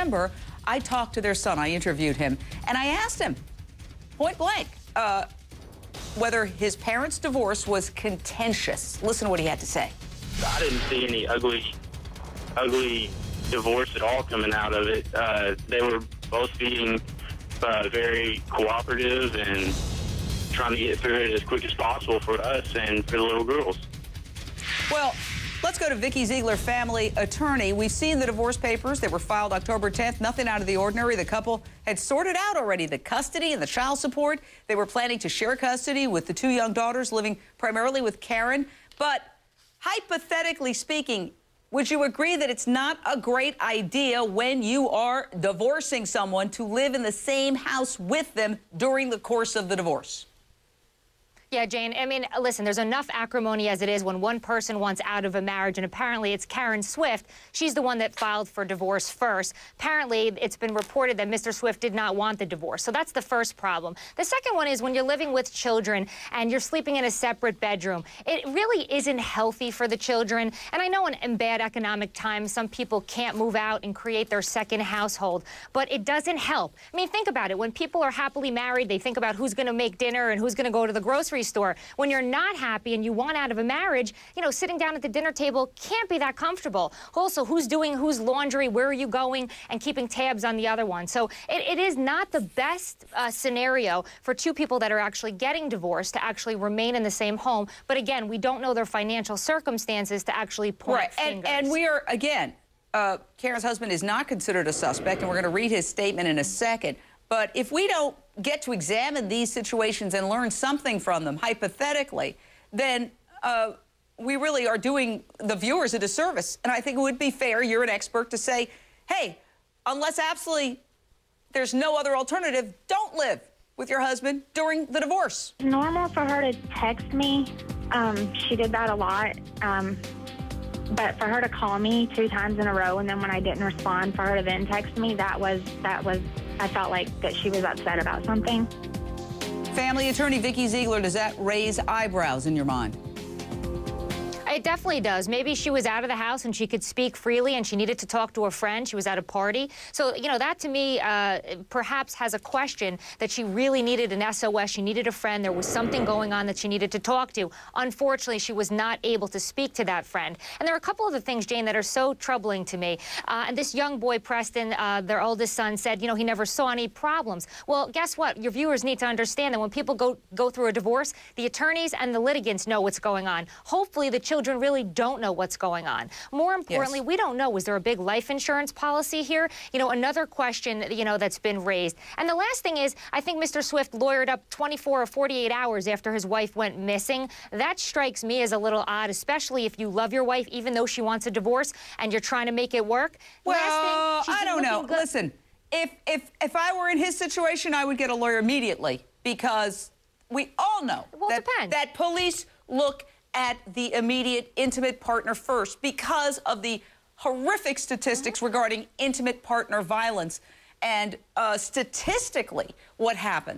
September, I talked to their son. I interviewed him, and I asked him, point blank, whether his parents' divorce was contentious. Listen to what he had to say. I didn't see any ugly divorce at all coming out of it. They were both being very cooperative and trying to get through it as quick as possible for us and for the little girls. Well, let's go to Vikki Ziegler, family attorney. We've seen the divorce papers that were filed October 10th. Nothing out of the ordinary. The couple had sorted out already the custody and the child support. They were planning to share custody with the two young daughters living primarily with Karen. But hypothetically speaking, would you agree that it's not a great idea when you are divorcing someone to live in the same house with them during the course of the divorce? Yeah, Jane, I mean, listen, there's enough acrimony as it is when one person wants out of a marriage, and apparently it's Karen Swift. She's the one that filed for divorce first. Apparently, it's been reported that Mr. Swift did not want the divorce. So that's the first problem. The second one is when you're living with children and you're sleeping in a separate bedroom, it really isn't healthy for the children. And I know in bad economic times, some people can't move out and create their second household, but it doesn't help. I mean, think about it. When people are happily married, they think about who's going to make dinner and who's going to go to the grocery store. When you're not happy and you want out of a marriage, you know, sitting down at the dinner table can't be that comfortable. Also, who's doing whose laundry, where are you going, and keeping tabs on the other one. So it is not the best scenario for two people that are actually getting divorced to actually remain in the same home. But again, we don't know their financial circumstances to actually point fingers. And we are, again, Karen's husband is not considered a suspect, and we're going to read his statement in a second. But if we don't get to examine these situations and learn something from them, hypothetically, then we really are doing the viewers a disservice. And I think it would be fair, you're an expert, to say, hey, unless absolutely there's no other alternative, don't live with your husband during the divorce. It's normal for her to text me. She did that a lot. But for her to call me 2 times in a row, and then when I didn't respond, for her to then text me, that was, I felt like that she was upset about something. Family attorney Vikki Ziegler, does that raise eyebrows in your mind? It definitely does. Maybe she was out of the house and she could speak freely and she needed to talk to a friend. She was at a party. So, you know, that to me perhaps has a question that she really needed an SOS. She needed a friend. There was something going on that she needed to talk to. Unfortunately, she was not able to speak to that friend. And there are a couple of the things, Jane, that are so troubling to me. And this young boy, Preston, their oldest son, said, you know, he never saw any problems. Well, guess what? Your viewers need to understand that when people go through a divorce, the attorneys and the litigants know what's going on. Hopefully, the children really don't know what's going on. More importantly, we don't know, is there a big life insurance policy here? You know, another question, you know, that's been raised. And the last thing is, I think Mr. Swift lawyered up 24 or 48 hours after his wife went missing. That strikes me as a little odd, especially if you love your wife, even though she wants a divorce, and you're trying to make it work. Well, I don't know. Listen, if I were in his situation, I would get a lawyer immediately, because we all know that police look at the immediate intimate partner first because of the horrific statistics regarding intimate partner violence and statistically what happens.